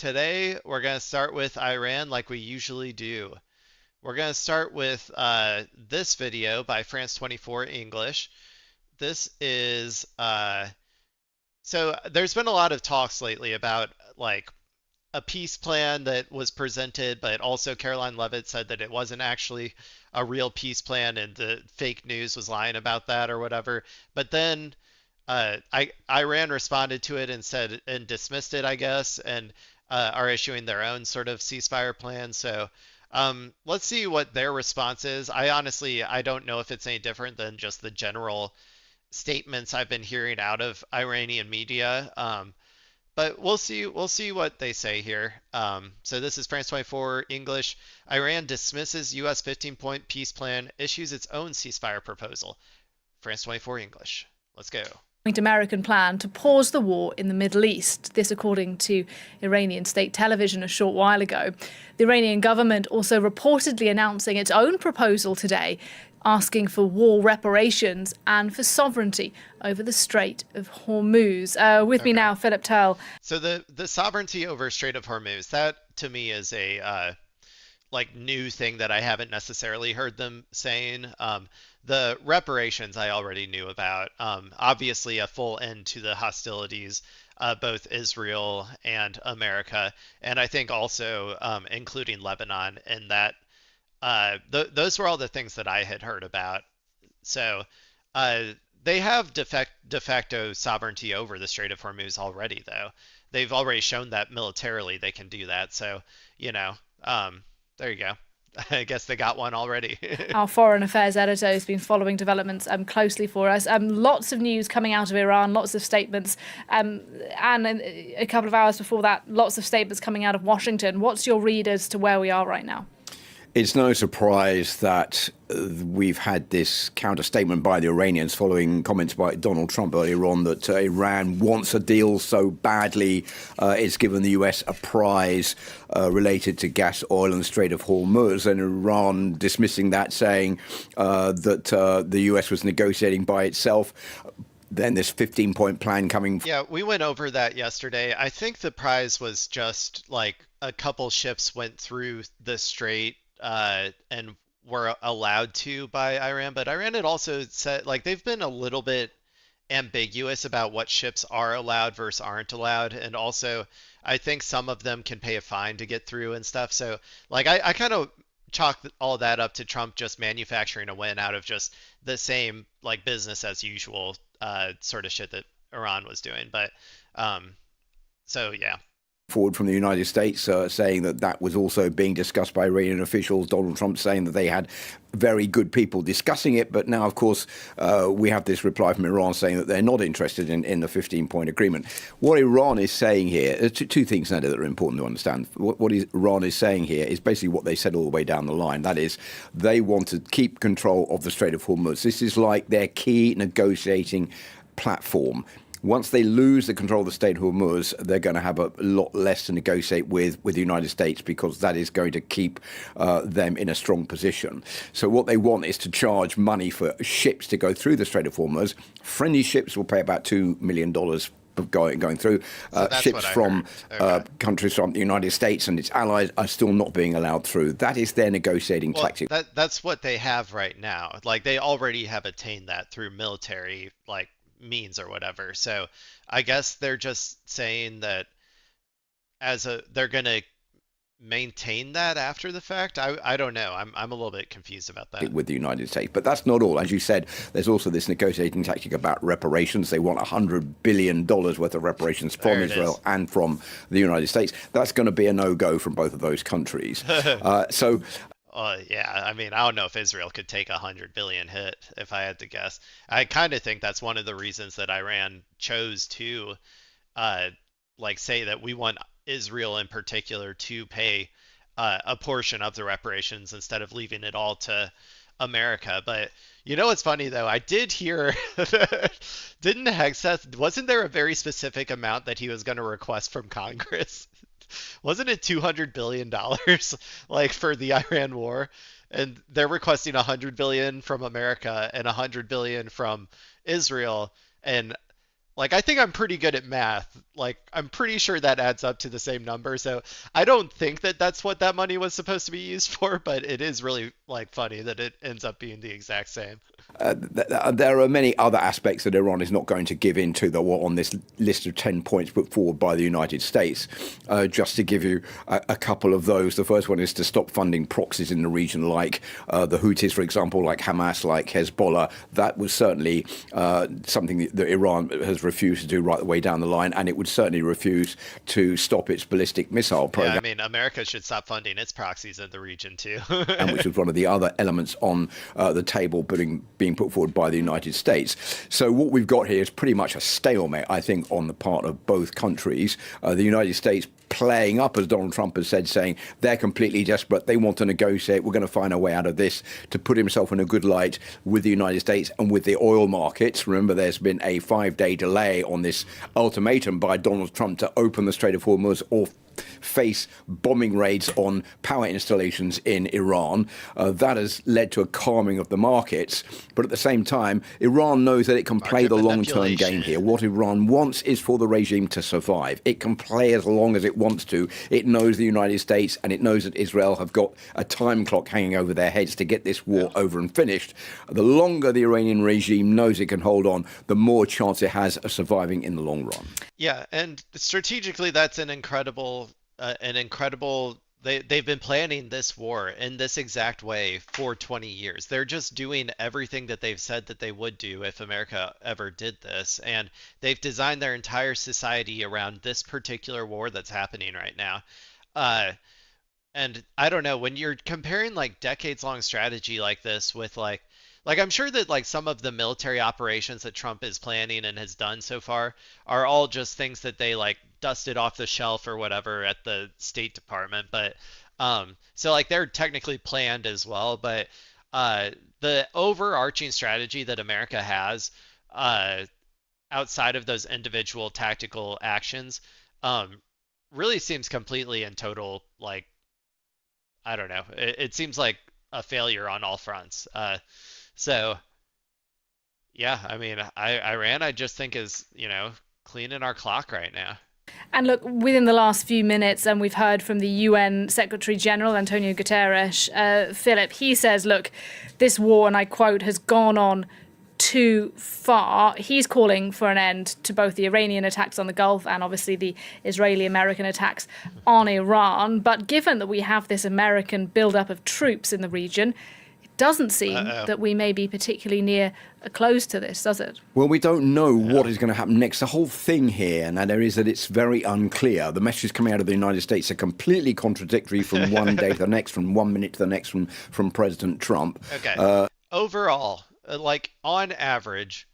today we're going to start with Iran like we usually do. We're going to start with this video by France 24 English. This is so there's been a lot of talks lately about like a peace plan that was presented, but also Caroline Levitt said that it wasn't actually a real peace plan and the fake news was lying about that or whatever. But then Iran responded to it and said and dismissed it, I guess, and are issuing their own sort of ceasefire plan. So let's see what their response is. I don't know if it's any different than just the general statements I've been hearing out of Iranian media. But we'll see. We'll see what they say here. So this is France 24 English. Iran dismisses U.S. 15-point peace plan, issues its own ceasefire proposal. France 24 English. Let's go. American plan to pause the war in the Middle East. This according to Iranian state television a short while ago. The Iranian government also reportedly announcing its own proposal today, asking for war reparations and for sovereignty over the Strait of Hormuz. With me now, Philip Turl. So the sovereignty over Strait of Hormuz, that to me is a like new thing that I haven't necessarily heard them saying. The reparations I already knew about. Obviously, a full end to the hostilities, both Israel and America, and I think also including Lebanon. And that those were all the things that I had heard about. So they have de facto sovereignty over the Strait of Hormuz already, though. They've already shown that militarily they can do that. So, there you go. I guess they got one already. Our foreign affairs editor has been following developments closely for us. Lots of news coming out of Iran, lots of statements. And a couple of hours before that, lots of statements coming out of Washington. What's your read as to where we are right now? It's no surprise that we've had this counter-statement by the Iranians following comments by Donald Trump earlier on that Iran wants a deal so badly it's given the US a prize related to gas, oil and the Strait of Hormuz, and Iran dismissing that, saying that the US was negotiating by itself. Then this 15-point plan coming. Yeah, we went over that yesterday. I think the prize was just like a couple ships went through the strait and were allowed to by Iran, but Iran had also said like they've been a little bit ambiguous about what ships are allowed versus aren't allowed, and also I think some of them can pay a fine to get through and stuff. So like I kind of chalk all that up to Trump just manufacturing a win out of just the same like business as usual sort of shit that Iran was doing. But so yeah. Forward from the United States saying that that was also being discussed by Iranian officials. Donald Trump saying that they had very good people discussing it. But now, of course, we have this reply from Iran saying that they're not interested in the 15-point agreement. What Iran is saying here, two things, Neda, that are important to understand. What Iran is saying here is basically what they said all the way down the line. That is, they want to keep control of the Strait of Hormuz. This is like their key negotiating platform. Once they lose the control of the Strait of Hormuz, they're going to have a lot less to negotiate with the United States, because that is going to keep them in a strong position. So what they want is to charge money for ships to go through the Strait of Hormuz. Friendly ships will pay about $2 million going through. So ships from countries from the United States and its allies are still not being allowed through. That is their negotiating tactic. That's what they have right now. Like they already have attained that through military like means or whatever. So I guess they're just saying that they're going to maintain that after the fact. I don't know. I'm a little bit confused about that. With the United States. But that's not all. As you said, there's also this negotiating tactic about reparations. They want $100 billion worth of reparations from Israel and from the United States. That's going to be a no-go from both of those countries. Yeah, I mean, I don't know if Israel could take $100 billion hit, if I had to guess. I kind of think that's one of the reasons that Iran chose to, like, say that we want Israel in particular to pay a portion of the reparations instead of leaving it all to America. But you know what's funny though? I did hear, didn't Hegseth, wasn't there a very specific amount that he was going to request from Congress? Wasn't it $200 billion like for the Iran war? And they're requesting $100 billion from America and $100 billion from Israel. And Like, I think I'm pretty good at math. Like, I'm pretty sure that adds up to the same number. So I don't think that that's what that money was supposed to be used for, but it is really like funny that it ends up being the exact same. There are many other aspects that Iran is not going to give in to that were on this list of 10 points put forward by the United States. Just to give you a couple of those, the first one is to stop funding proxies in the region like the Houthis, for example, like Hamas, like Hezbollah. That was certainly something that Iran has refused to do right the way down the line, and it would certainly refuse to stop its ballistic missile Yeah, I program. mean, America should stop funding its proxies in the region too. And which was one of the other elements on the table being put forward by the United States. So what we've got here is pretty much a stalemate, I think, on the part of both countries. The United States playing up, as Donald Trump has said, saying they're completely desperate, they want to negotiate, we're going to find a way out of this, to put himself in a good light with the United States and with the oil markets. Remember, there's been a 5-day delay on this ultimatum by Donald Trump to open the Strait of Hormuz or face bombing raids on power installations in Iran. That has led to a calming of the markets. But at the same time, Iran knows that it can play the long-term game here. What Iran wants is for the regime to survive. It can play as long as it wants to. It knows the United States and it knows that Israel have got a time clock hanging over their heads to get this war over and finished. The longer the Iranian regime knows it can hold on, the more chance it has of surviving in the long run. Yeah, and strategically, that's an incredible. They've been planning this war in this exact way for 20 years. They're just doing everything that they've said that they would do if America ever did this, and they've designed their entire society around this particular war that's happening right now. Uh, and I don't know, when you're comparing like decades long strategy like this with like I'm sure that like some of the military operations that Trump is planning and has done so far are all just things that they like dusted off the shelf or whatever at the State Department, but so like they're technically planned as well, but the overarching strategy that America has uh outside of those individual tactical actions um really seems completely and total like I don't know. It seems like a failure on all fronts. So yeah, I mean, Iran, I just think is, cleaning our clock right now. And look, within the last few minutes, and we've heard from the UN Secretary General, Antonio Guterres, Philip, he says, look, this war, and I quote, has gone on too far. He's calling for an end to both the Iranian attacks on the Gulf and obviously the Israeli-American attacks on Iran. But given that we have this American buildup of troops in the region, it doesn't seem that we may be particularly near a close to this, does it? Well, we don't know what is going to happen next. The whole thing here, and there is that it's very unclear. The messages coming out of the United States are completely contradictory from one day to the next, from 1 minute to the next, from President Trump. Okay. Overall, like on average,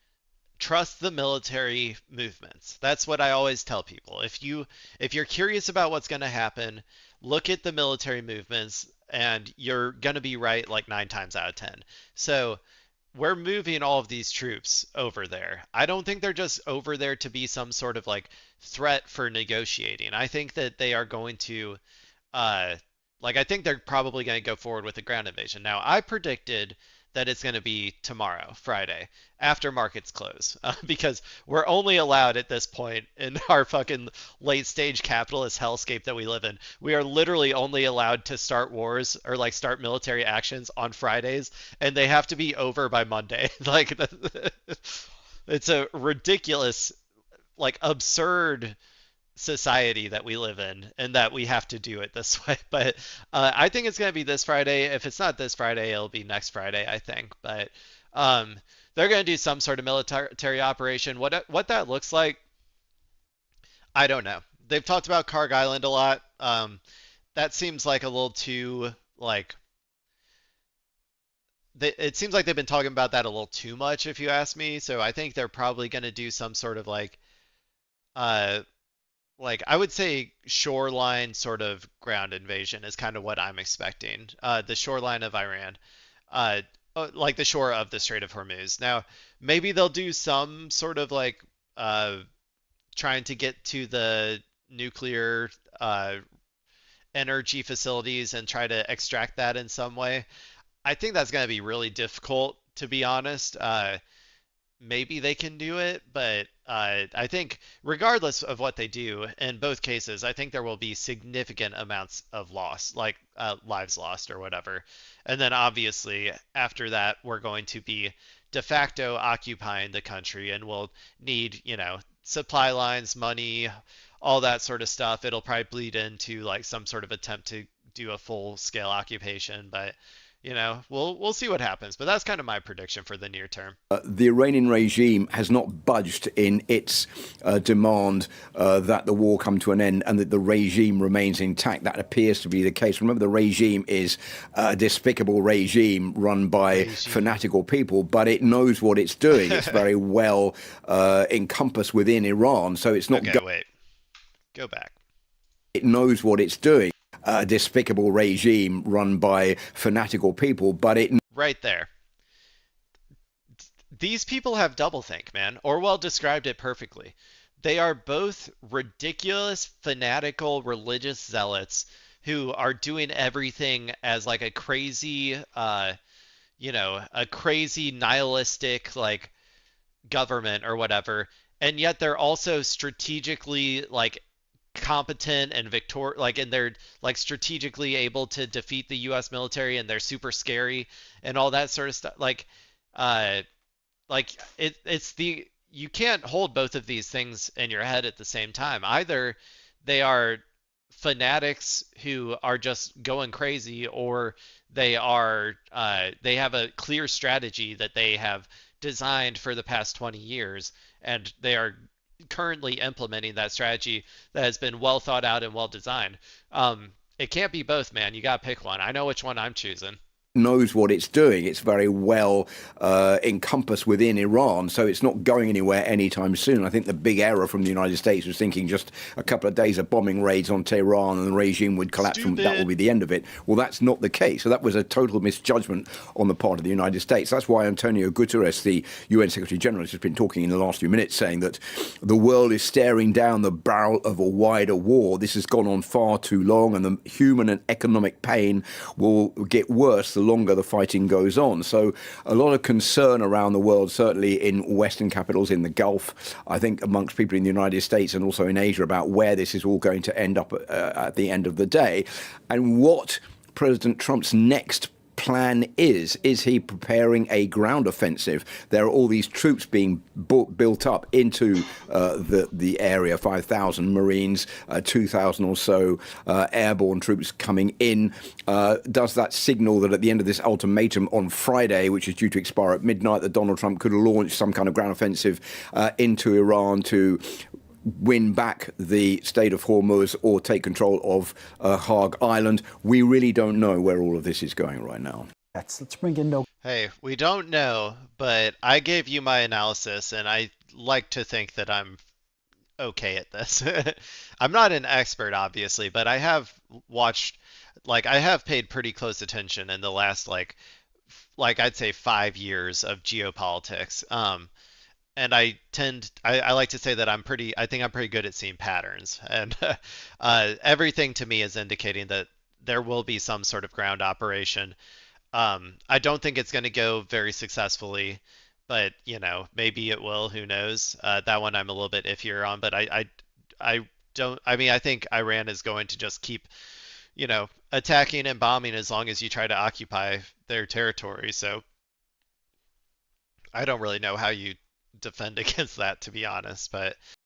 trust the military movements. That's what I always tell people. If you're curious about what's going to happen, look at the military movements and you're going to be right like 9 times out of 10. So, we're moving all of these troops over there. I don't think they're just over there to be some sort of like threat for negotiating. I think that they are going to uh I think they're probably going to go forward with a ground invasion. Now, I predicted that it's going to be tomorrow, Friday, after markets close, because we're only allowed at this point in our fucking late stage capitalist hellscape that we live in. We are literally only allowed to start wars or like start military actions on Fridays, and they have to be over by Monday. Like, it's a ridiculous, like absurd society that we live in and that we have to do it this way. But I think it's going to be this Friday. If it's not this Friday, it'll be next Friday, I think. But they're going to do some sort of military operation. What that looks like, I don't know. They've talked about Karg Island a lot. That seems like a little too like it seems like they've been talking about that a little too much, if you ask me. So I think they're probably going to do some sort of uh I would say shoreline sort of ground invasion is kind of what I'm expecting. The shoreline of Iran, like the shore of the Strait of Hormuz. Now, maybe they'll do some sort of uh, trying to get to the nuclear energy facilities and try to extract that in some way. I think that's going to be really difficult, to be honest. Maybe they can do it, but I think regardless of what they do in both cases, I think there will be significant amounts of loss, like lives lost or whatever. And then obviously after that, we're going to be de facto occupying the country and we'll need, supply lines, money, all that sort of stuff. It'll probably bleed into like some sort of attempt to do a full scale occupation, but we'll see what happens. But that's kind of my prediction for the near term. The Iranian regime has not budged in its demand that the war come to an end and that the regime remains intact. That appears to be the case. Remember, the regime is a despicable regime run by fanatical people, but it knows what it's doing. It's very well encompassed within Iran, so it's not. Okay, wait. Go back. It knows what it's doing. A despicable regime run by fanatical people, but it... Right there. These people have doublethink, man. Orwell described it perfectly. They are both ridiculous, fanatical, religious zealots who are doing everything as like a crazy, a crazy nihilistic, like, government or whatever, and yet they're also strategically, like, competent and and they're like strategically able to defeat the US military, and they're super scary and all that sort of stuff. Uh it's the you can't hold both of these things in your head at the same time. Either they are fanatics who are just going crazy, or they have a clear strategy that they have designed for the past 20 years, and they are currently implementing that strategy that has been well thought out and well designed. It can't be both, man. You got to pick one. I know which one I'm choosing. Knows what it's doing. It's very well encompassed within Iran, so it's not going anywhere anytime soon. I think the big error from the United States was thinking just a couple of days of bombing raids on Tehran and the regime would collapse and that will be the end of it. Well, that's not the case. So that was a total misjudgment on the part of the United States. That's why Antonio Guterres, the UN Secretary General, has been talking in the last few minutes, saying that the world is staring down the barrel of a wider war. This has gone on far too long, and the human and economic pain will get worse the longer the fighting goes on. So a lot of concern around the world, certainly in Western capitals, in the Gulf, I think amongst people in the United States and also in Asia, about where this is all going to end up at the end of the day, and what President Trump's next plan is. Is he preparing a ground offensive? There are all these troops being built up into the area, 5,000 Marines, 2,000 or so airborne troops coming in. Does that signal that at the end of this ultimatum on Friday, which is due to expire at midnight, that Donald Trump could launch some kind of ground offensive into Iran to win back the state of Hormuz or take control of Hague Island? We really don't know where all of this is going right now. Let's bring in no. Hey, we don't know, but I gave you my analysis, and I like to think that I'm okay at this. I'm not an expert, obviously, but I have watched, I have paid pretty close attention in the last, I'd say 5 years of geopolitics. And I like to say that I think I'm pretty good at seeing patterns, and everything to me is indicating that there will be some sort of ground operation. I don't think it's going to go very successfully, but maybe it will. Who knows? That one I'm a little bit iffier on, but I don't. I mean, I think Iran is going to just keep, attacking and bombing as long as you try to occupy their territory. So I don't really know how you defend against that, to be honest, but